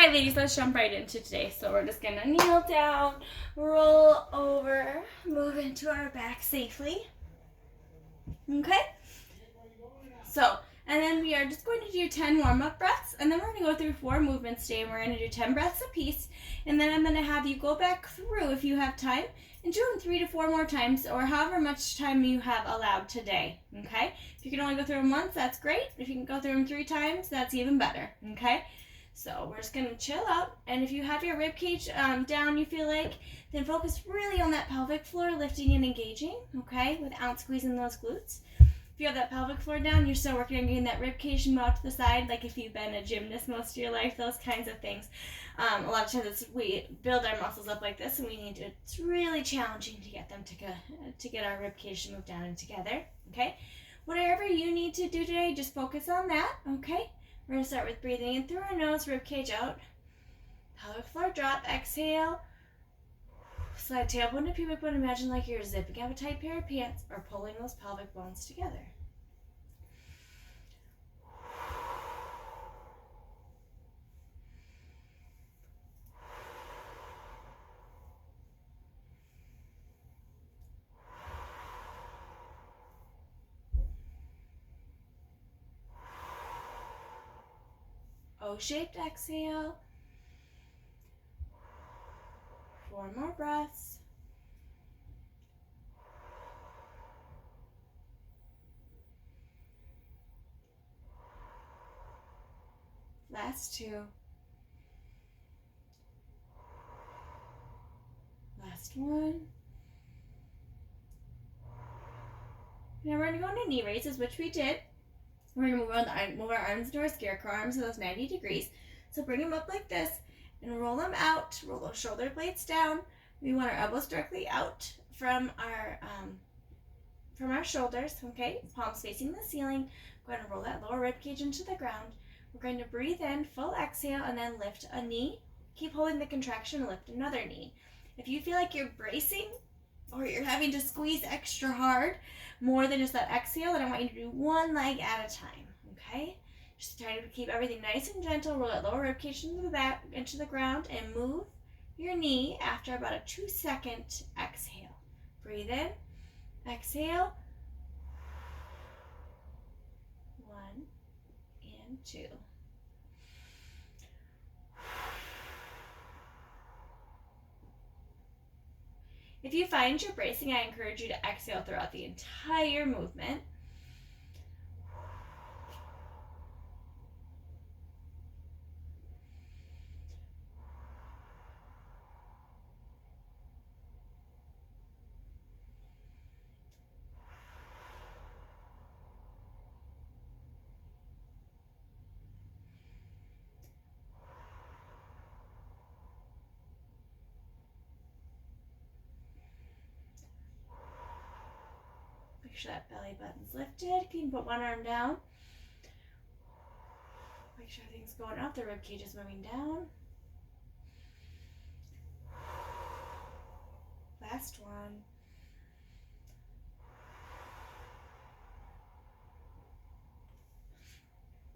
Alright ladies, let's jump right into today. So we're just gonna kneel down, roll over, move into our back safely. Okay? So, and then we are just going to do 10 warm-up breaths, and then we're going to go through 4 movements today, and we're going to do 10 breaths a piece, and then I'm going to have you go back through, if you have time, and do them 3 to 4 more times, or however much time you have allowed today, okay? If you can only go through them once, that's great. If you can go through them 3 times, that's even better, okay? So we're just going to chill out, and if you have your rib cage down, you feel like, then focus really on that pelvic floor, lifting and engaging, okay, without squeezing those glutes. If you have that pelvic floor down, you're still working on getting that rib cage move out to the side, like if you've been a gymnast most of your life, those kinds of things. A lot of times we build our muscles up like this, and it's really challenging to get them to get our rib cage to move down and together, okay? Whatever you need to do today, just focus on that, okay? We're going to start with breathing in through our nose, rib cage out. Pelvic floor drop, exhale. Slide tailbone to pubic bone. Imagine like you're zipping up a tight pair of pants or pulling those pelvic bones together. O-shaped exhale. 4 more breaths. Last 2. Last 1. Now we're going to go into knee raises, which we did. We're going to move our arms into our scarecrow arms, so those 90 degrees. So bring them up like this and roll them out. Roll those shoulder blades down. We want our elbows directly out from our shoulders, okay? Palms facing the ceiling. We're going to roll that lower rib cage into the ground. We're going to breathe in, full exhale, and then lift a knee. Keep holding the contraction and lift another knee. If you feel like you're bracing or you're having to squeeze extra hard, more than just that exhale, then I want you to do one leg at a time, okay? Just try to keep everything nice and gentle. Roll that lower rib cage into the ground, and move your knee after about a 2-second exhale. Breathe in, exhale. 1 and 2. If you find you're bracing, I encourage you to exhale throughout the entire movement. Make sure that belly button's lifted. You can put one arm down. Make sure everything's going up. The rib cage is moving down. Last one.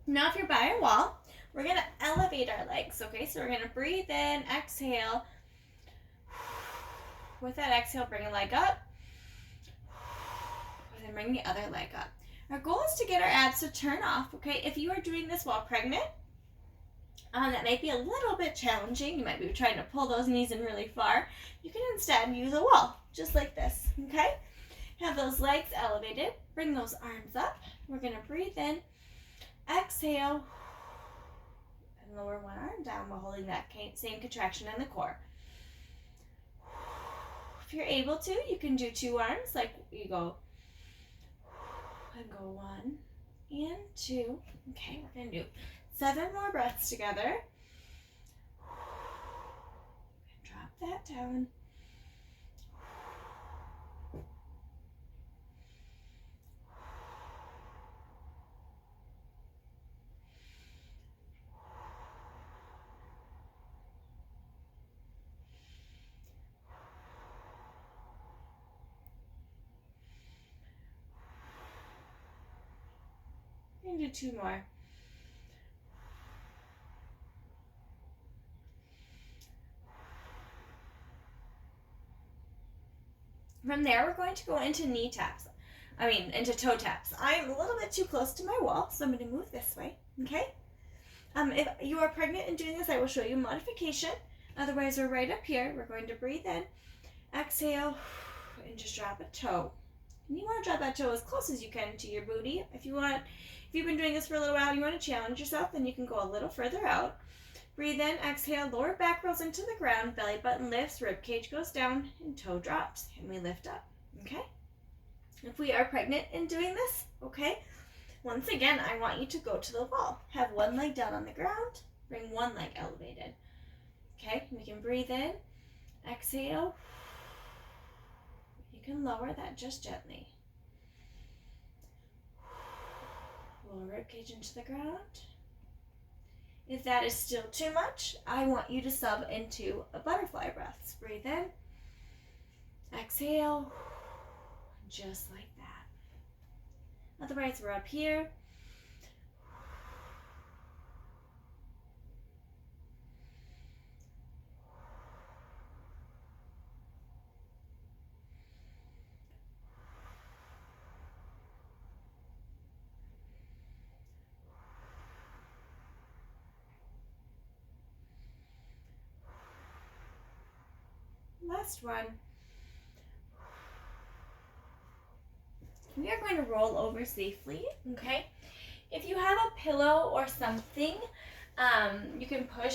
Now if you're by a wall, we're going to elevate our legs, okay? So we're going to breathe in, exhale. With that exhale, bring a leg up. And then bring the other leg up. Our goal is to get our abs to turn off, okay? If you are doing this while pregnant, that might be a little bit challenging. You might be trying to pull those knees in really far. You can instead use a wall, just like this, okay? Have those legs elevated. Bring those arms up. We're going to breathe in, exhale, and lower one arm down while holding that same contraction in the core. If you're able to, you can do 2 arms, like you go and go 1 and 2. Okay, we're going to do 7 more breaths together. Drop that down. And do 2 more. From there, we're going to go into into toe taps. I'm a little bit too close to my wall, so I'm going to move this way, okay? If you are pregnant and doing this, I will show you modification. Otherwise, we're right up here. We're going to breathe in, exhale, and just drop a toe. And you want to drop that toe as close as you can to your booty. If you've been doing this for a little while, you want to challenge yourself, then you can go a little further out. Breathe in, exhale, lower back rolls into the ground, belly button lifts, rib cage goes down, and toe drops, and we lift up, okay? If we are pregnant and doing this, okay, once again, I want you to go to the wall. Have one leg down on the ground, bring one leg elevated, okay? We can breathe in, exhale. You can lower that just gently. Lower rib cage into the ground. If that is still too much, I want you to sub into a butterfly breath. Breathe in, exhale, just like that. Otherwise, we're up here. Last one. We are going to roll over safely, okay? If you have a pillow or something, you can put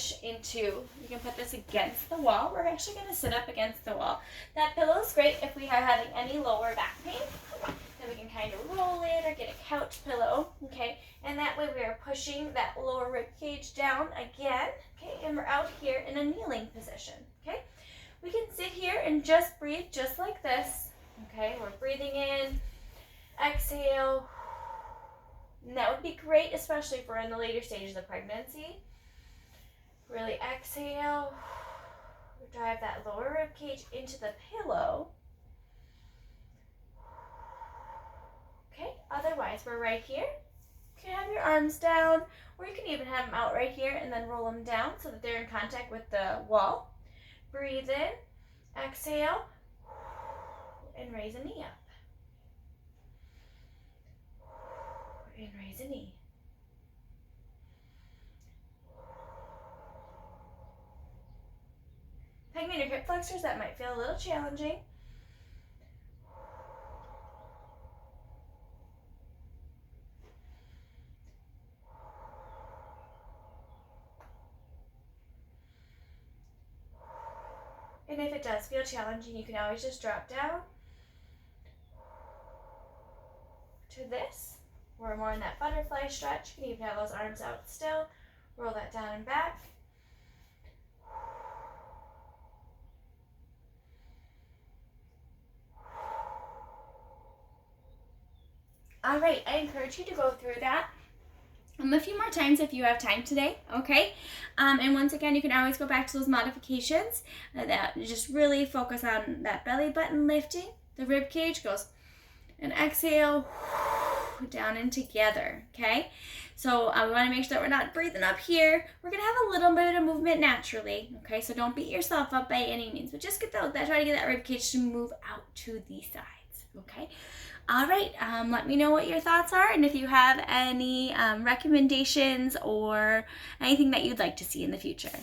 this against the wall. We're actually going to sit up against the wall. That pillow is great if we are having any lower back pain. Then we can kind of roll it or get a couch pillow, okay? And that way we are pushing that lower rib cage down again, okay? And we're out here in a kneeling position, okay? We can sit here and just breathe just like this, okay? We're breathing in, exhale. And that would be great, especially if we're in the later stages of pregnancy. Really exhale. Drive that lower rib cage into the pillow. Okay, otherwise we're right here. You can have your arms down, or you can even have them out right here and then roll them down so that they're in contact with the wall. Breathe in, exhale, and raise a knee up. And raise a knee. Pegging your hip flexors, that might feel a little challenging. And if it does feel challenging, you can always just drop down to this. We're more in that butterfly stretch. You can even have those arms out still. Roll that down and back. All right, I encourage you to go through that a few more times if you have time today, okay? And once again, you can always go back to those modifications that just really focus on that belly button lifting. The rib cage goes and exhale down and together, okay? So we want to make sure that we're not breathing up here. We're going to have a little bit of movement naturally, okay? So don't beat yourself up by any means, but just try to get that rib cage to move out to the sides, okay? All right, let me know what your thoughts are and if you have any recommendations or anything that you'd like to see in the future.